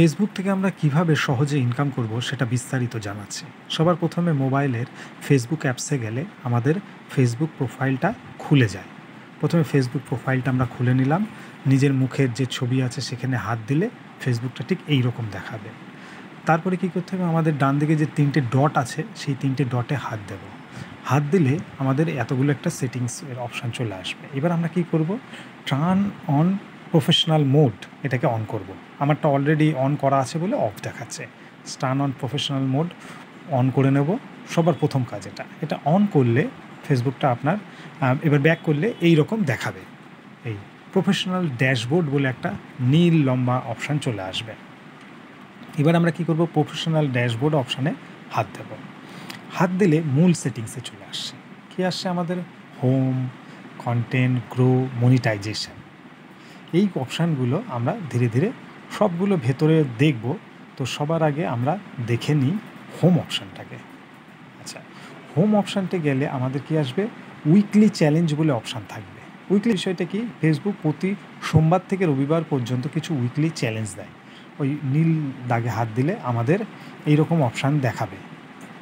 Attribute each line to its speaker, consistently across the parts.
Speaker 1: Facebook থেকে আমরা কিভাবে সহজে ইনকাম করব সেটা বিস্তারিত জানাচ্ছি। সবার প্রথমে মোবাইলের ফেসবুক অ্যাপসে গেলে আমাদের ফেসবুক প্রোফাইলটা খুলে যায়। প্রথমে ফেসবুক প্রোফাইলটা আমরা খুলে নিলাম। নিজের মুখের যে ছবি আছে সেখানে হাত দিলে ফেসবুকটা ঠিক এই রকম দেখাবে। তারপরে কী করতে হবে, আমাদের ডান দিকে যে 3টে ডট আছে সেই 3টে ডটে হাত দেব। হাত দিলে আমাদের এতগুলো একটা সেটিংসের অপশান চলে আসবে। এবার আমরা কী করব, টার্ন অন প্রফেশনাল মোড এটাকে অন করব। আমারটা অলরেডি অন করা আছে বলে অফ দেখাচ্ছে। Turn on professional mode on করে নেব। সবার প্রথম কাজ এটা অন করলে ফেসবুকটা আপনার এবার ব্যাক করলে এই রকম দেখাবে। এই প্রফেশনাল ড্যাশবোর্ড বলে একটা নীল লম্বা অপশান চলে আসবে। এবার আমরা কী করব, প্রফেশনাল ড্যাশবোর্ড অপশানে হাত দেব। হাত দিলে মূল সেটিংসে চলে আসছে। কী আসছে আমাদের? Home, content, grow, monetisation. এই অপশানগুলো আমরা ধীরে ধীরে সবগুলো ভেতরে দেখব। তো সবার আগে আমরা দেখে নিই হোম অপশানটাকে। আচ্ছা, হোম অপশানটে গেলে আমাদের কি আসবে? উইকলি চ্যালেঞ্জ বলে অপশান থাকবে। উইকলি বিষয়টা কি? ফেসবুক প্রতি সোমবার থেকে রবিবার পর্যন্ত কিছু উইকলি চ্যালেঞ্জ দেয়। ওই নীল দাগে হাত দিলে আমাদের এইরকম অপশান দেখাবে।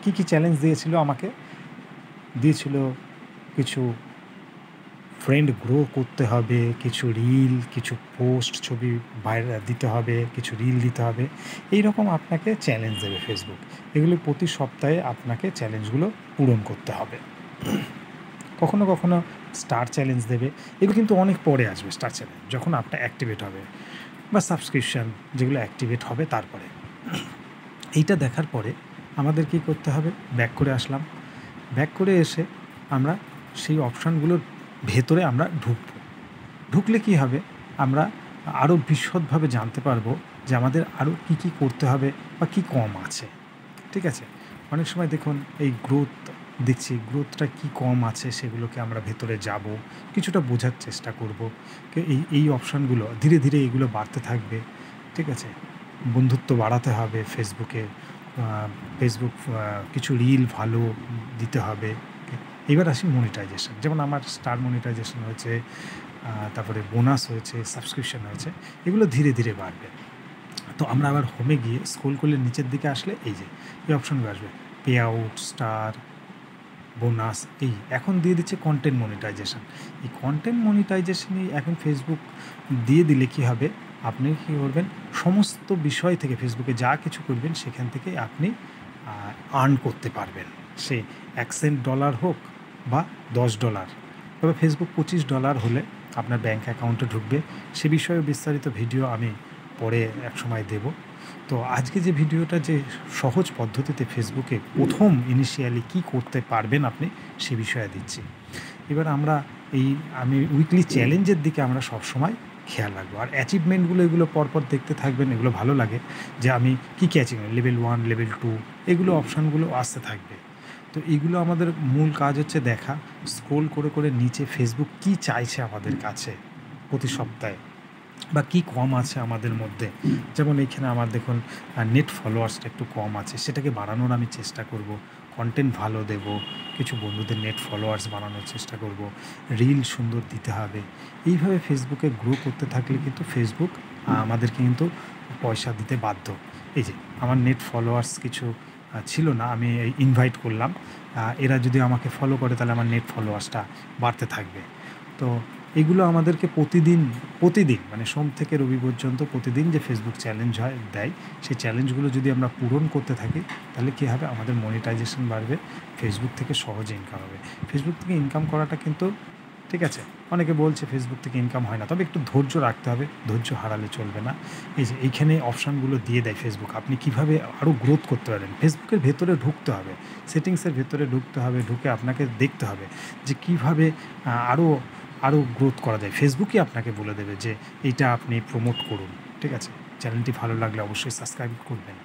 Speaker 1: কি কি চ্যালেঞ্জ দিয়েছিল আমাকে? দিয়েছিল কিছু ফ্রেন্ড গ্রো করতে হবে, কিছু রিল, কিছু পোস্ট, ছবি ভাইরাল দিতে হবে, কিছু রিল দিতে হবে। এই রকম আপনাকে চ্যালেঞ্জ দেবে ফেসবুক। এগুলো প্রতি সপ্তাহে আপনাকে চ্যালেঞ্জগুলো পূরণ করতে হবে। কখনো কখনো স্টার চ্যালেঞ্জ দেবে। এগুলো কিন্তু অনেক পরে আসবে। স্টার চ্যালেঞ্জ যখন আপনার অ্যাক্টিভেট হবে বা সাবস্ক্রিপশান যেগুলো অ্যাক্টিভেট হবে তারপরে। এইটা দেখার পরে আমাদের কী করতে হবে? ব্যাক করে আসলাম। ব্যাক করে এসে আমরা সেই অপশানগুলোর ভেতরে আমরা ঢুকলে কী হবে? আমরা আরও বিশদভাবে জানতে পারবো যে আমাদের আরও কী কী করতে হবে বা কী কম আছে। ঠিক আছে? অনেক সময় দেখুন এই গ্রোথ দেখছি, গ্রোথটা কী কম আছে সেগুলোকে আমরা ভেতরে যাব, কিছুটা বোঝার চেষ্টা করব। এই অপশানগুলো ধীরে ধীরে এগুলো বাড়তে থাকবে। ঠিক আছে? বন্ধুত্ব বাড়াতে হবে ফেসবুকে। ফেসবুক কিছু রিল ভালো দিতে হবে। এবার আসি মনিটাইজেশন। যেমন আমার স্টার মনিটাইজেশন হয়েছে, তারপরে বোনাস হয়েছে, সাবস্ক্রিপশান হয়েছে। এগুলো ধীরে ধীরে বাড়বে। তো আমরা আবার হোমে গিয়ে স্ক্রল করলে নিচের দিকে আসলে এই অপশানগুলো আসবে। Pay out, star, bonus. এখন দিয়ে দিচ্ছে কন্টেন্ট মনিটাইজেশন। এই কন্টেন্ট মনিটাইজেশনই এখন ফেসবুক দিয়ে দিলে কী হবে? আপনি কী করবেন? সমস্ত বিষয় থেকে ফেসবুকে যা কিছু করবেন সেখান থেকে আপনি আর্ন করতে পারবেন। সে $1 হোক বা $10। তবে ফেসবুক $25 হলে আপনার ব্যাঙ্ক অ্যাকাউন্টে ঢুকবে। সে বিষয়ে বিস্তারিত ভিডিও আমি পরে একসময় দেব। তো আজকে যে ভিডিওটা, যে সহজ পদ্ধতিতে ফেসবুকে প্রথম ইনিশিয়ালি কী করতে পারবেন আপনি, সে বিষয়ে দিচ্ছি। এবার আমি উইকলি চ্যালেঞ্জের দিকে আমরা সবসময় খেয়াল রাখবো। আর অ্যাচিভমেন্টগুলো এগুলো পরপর দেখতে থাকবেন। এগুলো ভালো লাগে যে আমি কী অ্যাচিভমেন্ট, লেভেল 1, লেভেল 2 এগুলো অপশানগুলো আসতে থাকবে। তো এইগুলো আমাদের মূল কাজ হচ্ছে দেখা, স্ক্রোল করে করে নিচে ফেসবুক কী চাইছে আমাদের কাছে প্রতি সপ্তাহে, বা কী কম আছে আমাদের মধ্যে। যেমন এইখানে আমার দেখুন নেট ফলোয়ার্সটা একটু কম আছে, সেটাকে বাড়ানোর আমি চেষ্টা করব। কন্টেন্ট ভালো দেব, কিছু বন্ধুদের নেট ফলোয়ার্স বাড়ানোর চেষ্টা করব, রিল সুন্দর দিতে হবে। এইভাবে ফেসবুকে গ্রো করতে থাকলে কিন্তু ফেসবুক আমাদেরকে কিন্তু পয়সা দিতে বাধ্য। এই যে আমার নেট ফলোয়ার্স কিছু ছিল না, আমি ইনভাইট করলাম। এরা যদি আমাকে ফলো করে তাহলে আমার নেট ফলোয়ার্সটা বাড়তে থাকবে। তো এগুলো আমাদেরকে প্রতিদিন মানে সোম থেকে রবি পর্যন্ত প্রতিদিন যে ফেসবুক চ্যালেঞ্জ দেয়, সেই চ্যালেঞ্জগুলো যদি আমরা পূরণ করতে থাকি তাহলে কী হবে? আমাদের মনিটাইজেশন বাড়বে, ফেসবুক থেকে সহজে ইনকাম হবে। ফেসবুক থেকে ইনকাম করাটা কিন্তু, ঠিক আছে, অনেকে বলছে ফেসবুক থেকে ইনকাম হয় না, তবে একটু ধৈর্য রাখতে হবে, ধৈর্য হারালে চলবে না। এইখানে অপশানগুলো দিয়ে দেয় ফেসবুক, আপনি কীভাবে আরও গ্রোথ করতে পারেন। ফেসবুকের ভেতরে ঢুকতে হবে, সেটিংসের ভেতরে ঢুকতে হবে, ঢুকে আপনাকে দেখতে হবে যে কীভাবে আরও গ্রোথ করা যায়। ফেসবুকই আপনাকে বলে দেবে যে এইটা আপনি প্রমোট করুন। ঠিক আছে? চ্যানেলটি ভালো লাগলে অবশ্যই সাবস্ক্রাইব করবেন।